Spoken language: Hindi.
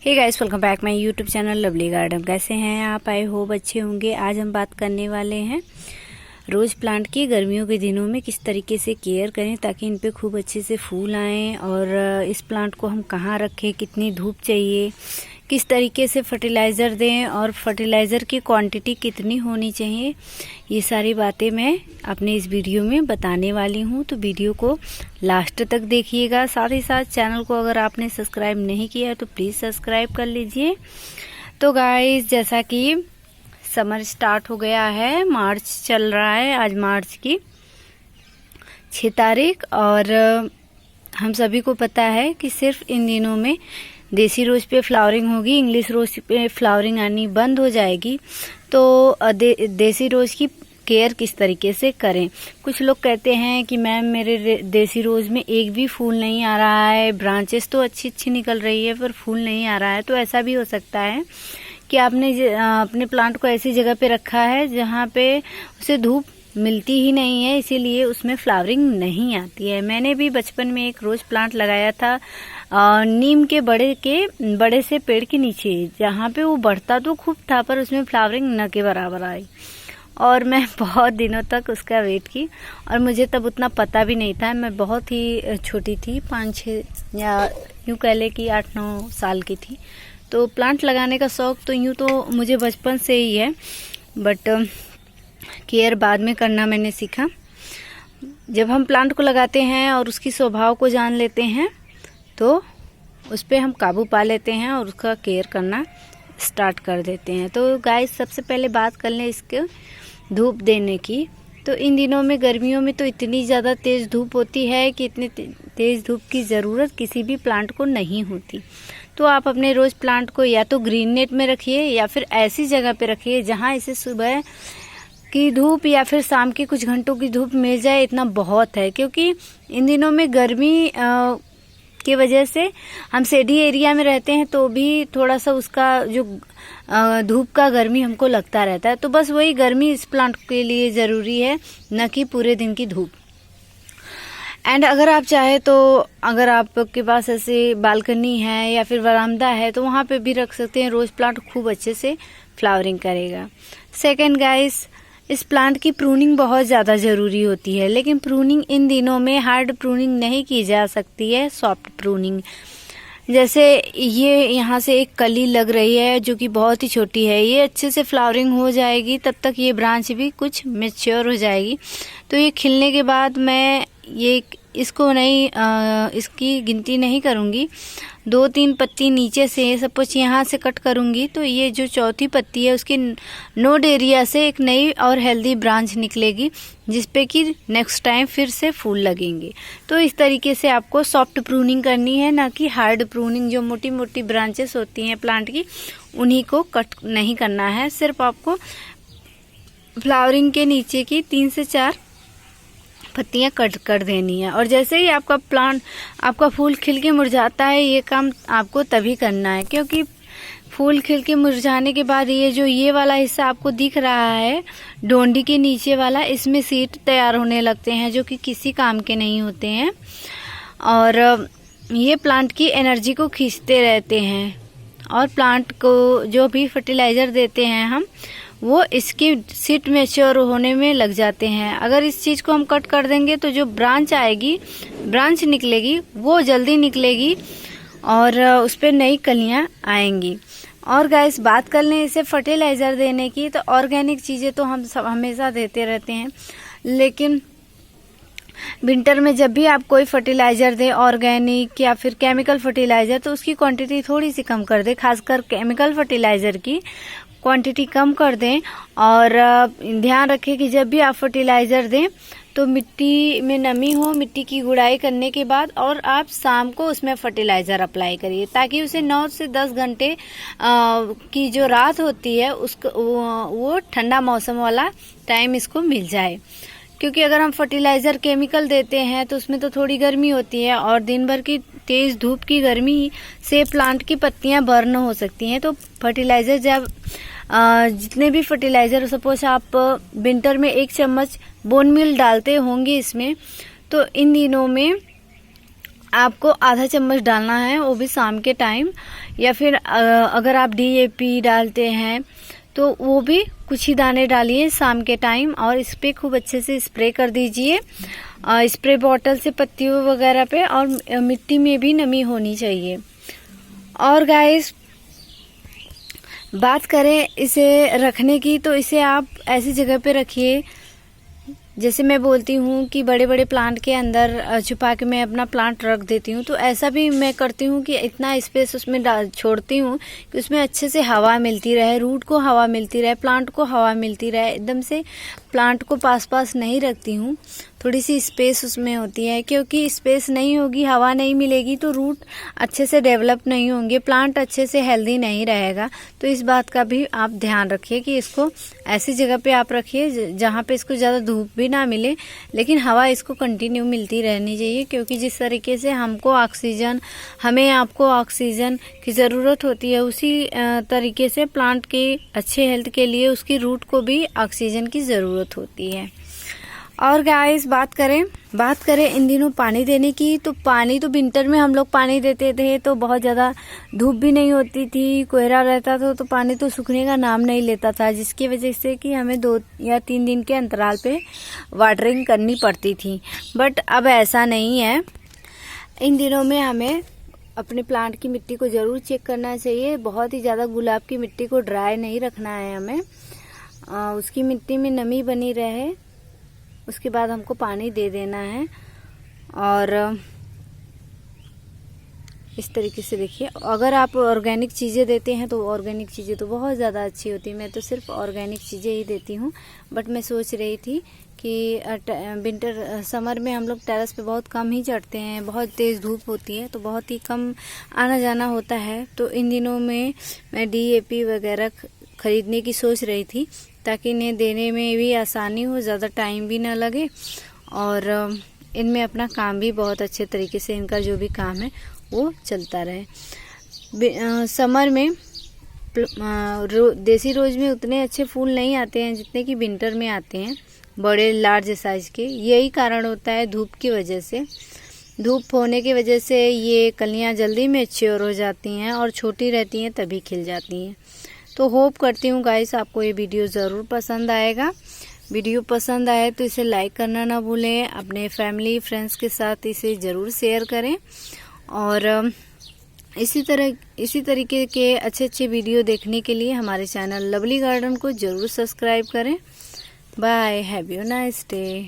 Hey guys, welcome back my YouTube channel lovely garden. कैसे हैं आप? आई होप अच्छे होंगे। आज हम बात करने वाले हैं रोज़ प्लांट की गर्मियों के दिनों में किस तरीके से केयर करें ताकि इन पे खूब अच्छे से फूल आएँ, और इस प्लांट को हम कहाँ रखें, कितनी धूप चाहिए, किस तरीके से फर्टिलाइज़र दें और फर्टिलाइज़र की क्वांटिटी कितनी होनी चाहिए, ये सारी बातें मैं अपने इस वीडियो में बताने वाली हूँ। तो वीडियो को लास्ट तक देखिएगा। साथ ही साथ चैनल को अगर आपने सब्सक्राइब नहीं किया है तो प्लीज़ सब्सक्राइब कर लीजिए। तो गाइस, जैसा कि समर स्टार्ट हो गया है, मार्च चल रहा है, आज मार्च की 6 तारीख, और हम सभी को पता है कि सिर्फ इन दिनों में देसी रोज पे फ्लावरिंग होगी, इंग्लिश रोज पे फ्लावरिंग आनी बंद हो जाएगी। तो देसी रोज की केयर किस तरीके से करें। कुछ लोग कहते हैं कि मैम मेरे देसी रोज में एक भी फूल नहीं आ रहा है, ब्रांचेस तो अच्छी अच्छी निकल रही है पर फूल नहीं आ रहा है। तो ऐसा भी हो सकता है कि आपने अपने प्लांट को ऐसी जगह पे रखा है जहाँ पे उसे धूप मिलती ही नहीं है, इसीलिए उसमें फ्लावरिंग नहीं आती है। मैंने भी बचपन में एक रोज प्लांट लगाया था नीम के बड़े से पेड़ के नीचे, जहाँ पे वो बढ़ता तो खूब था पर उसमें फ्लावरिंग न के बराबर आई, और मैं बहुत दिनों तक उसका वेट की। और मुझे तब उतना पता भी नहीं था, मैं बहुत ही छोटी थी, 5-6 या यूँ कह ले कि 8-9 साल की थी। तो प्लांट लगाने का शौक तो यूँ तो मुझे बचपन से ही है, बट केयर बाद में करना मैंने सीखा। जब हम प्लांट को लगाते हैं और उसकी स्वभाव को जान लेते हैं तो उस पर हम काबू पा लेते हैं और उसका केयर करना स्टार्ट कर देते हैं। तो गाइस, सबसे पहले बात कर लें इसके धूप देने की। तो इन दिनों में गर्मियों में तो इतनी ज़्यादा तेज़ धूप होती है कि इतनी तेज़ धूप की ज़रूरत किसी भी प्लांट को नहीं होती। तो आप अपने रोज़ प्लांट को या तो ग्रीन नेट में रखिए या फिर ऐसी जगह पे रखिए जहाँ इसे सुबह की धूप या फिर शाम के कुछ घंटों की धूप मिल जाए, इतना बहुत है। क्योंकि इन दिनों में गर्मी की वजह से हम शेडी एरिया में रहते हैं तो भी थोड़ा सा उसका जो धूप का गर्मी हमको लगता रहता है। तो बस वही गर्मी इस प्लांट के लिए ज़रूरी है, न कि पूरे दिन की धूप। एंड अगर आप चाहे तो अगर आपके पास ऐसे बालकनी है या फिर बरामदा है तो वहाँ पे भी रख सकते हैं। रोज़ प्लांट खूब अच्छे से फ्लावरिंग करेगा। सेकंड गाइस, इस प्लांट की प्रूनिंग बहुत ज़्यादा ज़रूरी होती है, लेकिन प्रूनिंग इन दिनों में हार्ड प्रूनिंग नहीं की जा सकती है, सॉफ्ट प्रूनिंग। जैसे ये यहाँ से एक कली लग रही है जो कि बहुत ही छोटी है, ये अच्छे से फ्लावरिंग हो जाएगी, तब तक ये ब्रांच भी कुछ मैच्योर हो जाएगी। तो ये खिलने के बाद मैं इसको नहीं इसकी गिनती नहीं करूँगी, 2-3 पत्ती नीचे से सपोज यहाँ से कट करूँगी तो ये जो चौथी पत्ती है उसके नोड एरिया से एक नई और हेल्दी ब्रांच निकलेगी जिसपे कि नेक्स्ट टाइम फिर से फूल लगेंगे। तो इस तरीके से आपको सॉफ्ट प्रूनिंग करनी है, ना कि हार्ड प्रूनिंग। जो मोटी मोटी ब्रांचेस होती हैं प्लांट की उन्हीं को कट नहीं करना है, सिर्फ आपको फ्लावरिंग के नीचे की 3 से 4 पत्तियां कट कर देनी है। और जैसे ही आपका फूल खिल के मुरझाता है, ये काम आपको तभी करना है, क्योंकि फूल खिल के मुरझाने के बाद ये वाला हिस्सा आपको दिख रहा है डोंडी के नीचे वाला, इसमें सीड तैयार होने लगते हैं जो कि किसी काम के नहीं होते हैं, और ये प्लांट की एनर्जी को खींचते रहते हैं। और प्लांट को जो भी फर्टिलाइज़र देते हैं हम, वो इसकी सीड मैच्योर होने में लग जाते हैं। अगर इस चीज़ को हम कट कर देंगे तो जो ब्रांच निकलेगी वो जल्दी निकलेगी और उस पर नई कलियां आएंगी। और गाइस, बात कर लें इसे फर्टिलाइज़र देने की, तो ऑर्गेनिक चीज़ें तो हम सब हमेशा देते रहते हैं, लेकिन विंटर में जब भी आप कोई फर्टिलाइज़र दें, ऑर्गेनिक या फिर केमिकल फर्टिलाइज़र, तो उसकी क्वांटिटी थोड़ी सी कम कर दें। खासकर केमिकल फर्टिलाइज़र की क्वांटिटी कम कर दें। और ध्यान रखें कि जब भी आप फर्टिलाइज़र दें तो मिट्टी में नमी हो, मिट्टी की गुड़ाई करने के बाद, और आप शाम को उसमें फर्टिलाइज़र अप्लाई करिए ताकि उसे 9 से 10 घंटे की जो रात होती है उसको वो ठंडा मौसम वाला टाइम इसको मिल जाए। क्योंकि अगर हम फर्टिलाइज़र केमिकल देते हैं तो उसमें तो थोड़ी गर्मी होती है, और दिन भर की तेज़ धूप की गर्मी से प्लांट की पत्तियां बर्न हो सकती हैं। तो फर्टिलाइज़र जब जितने भी फर्टिलाइज़र, सपोज आप विंटर में 1 चम्मच बोन मील डालते होंगे इसमें, तो इन दिनों में आपको आधा चम्मच डालना है, वो भी शाम के टाइम, या फिर अगर आप DAP डालते हैं तो वो भी कुछ ही दाने डालिए शाम के टाइम, और इस पे खूब अच्छे से स्प्रे कर दीजिए स्प्रे बॉटल से पत्तियों वगैरह पे, और मिट्टी में भी नमी होनी चाहिए। और गाइस बात करें इसे रखने की, तो इसे आप ऐसी जगह पे रखिए, जैसे मैं बोलती हूँ कि बड़े बड़े प्लांट के अंदर छुपा के मैं अपना प्लांट रख देती हूँ, तो ऐसा भी मैं करती हूँ कि इतना स्पेस उसमें छोड़ती हूँ कि उसमें अच्छे से हवा मिलती रहे, रूट को हवा मिलती रहे, प्लांट को हवा मिलती रहे। एकदम से प्लांट को पास नहीं रखती हूँ, थोड़ी सी स्पेस उसमें होती है, क्योंकि स्पेस नहीं होगी, हवा नहीं मिलेगी तो रूट अच्छे से डेवलप नहीं होंगे, प्लांट अच्छे से हेल्दी नहीं रहेगा। तो इस बात का भी आप ध्यान रखिए कि इसको ऐसी जगह पे आप रखिए जहाँ पे इसको ज़्यादा धूप भी ना मिले, लेकिन हवा इसको कंटिन्यू मिलती रहनी चाहिए, क्योंकि जिस तरीके से हमें आपको ऑक्सीजन की ज़रूरत होती है, उसी तरीके से प्लांट के अच्छे हेल्थ के लिए उसकी रूट को भी ऑक्सीजन की ज़रूरत होती है। और गाइस बात करें इन दिनों पानी देने की, तो पानी तो विंटर में हम लोग पानी देते थे तो बहुत ज़्यादा धूप भी नहीं होती थी, कोहरा रहता था, तो पानी तो सूखने का नाम नहीं लेता था, जिसकी वजह से कि हमें 2 या 3 दिन के अंतराल पे वाटरिंग करनी पड़ती थी। बट अब ऐसा नहीं है, इन दिनों में हमें अपने प्लांट की मिट्टी को ज़रूर चेक करना चाहिए। बहुत ही ज़्यादा गुलाब की मिट्टी को ड्राई नहीं रखना है हमें, उसकी मिट्टी में नमी बनी रहे, उसके बाद हमको पानी दे देना है। और इस तरीके से देखिए, अगर आप ऑर्गेनिक चीज़ें देते हैं तो ऑर्गेनिक चीज़ें तो बहुत ज़्यादा अच्छी होती है। मैं तो सिर्फ ऑर्गेनिक चीज़ें ही देती हूँ, बट मैं सोच रही थी कि समर में हम लोग टेरेस पे बहुत कम ही चढ़ते हैं, बहुत तेज़ धूप होती है तो बहुत ही कम आना जाना होता है, तो इन दिनों में मैं DAP वगैरह खरीदने की सोच रही थी, ताकि इन्हें देने में भी आसानी हो, ज़्यादा टाइम भी ना लगे, और इनमें अपना काम भी बहुत अच्छे तरीके से, इनका जो भी काम है वो चलता रहे। समर में देसी रोज में उतने अच्छे फूल नहीं आते हैं जितने कि विंटर में आते हैं, बड़े लार्ज साइज के। यही कारण होता है धूप की वजह से, धूप होने की वजह से ये कलियां जल्दी मैच्योर हो जाती हैं और छोटी रहती हैं तभी खिल जाती हैं। तो होप करती हूँ गाइस आपको ये वीडियो ज़रूर पसंद आएगा। वीडियो पसंद आए तो इसे लाइक करना ना भूलें, अपने फैमिली फ्रेंड्स के साथ इसे ज़रूर शेयर करें, और इसी तरीके के अच्छे वीडियो देखने के लिए हमारे चैनल लवली गार्डन को ज़रूर सब्सक्राइब करें। Bye, have you nice day.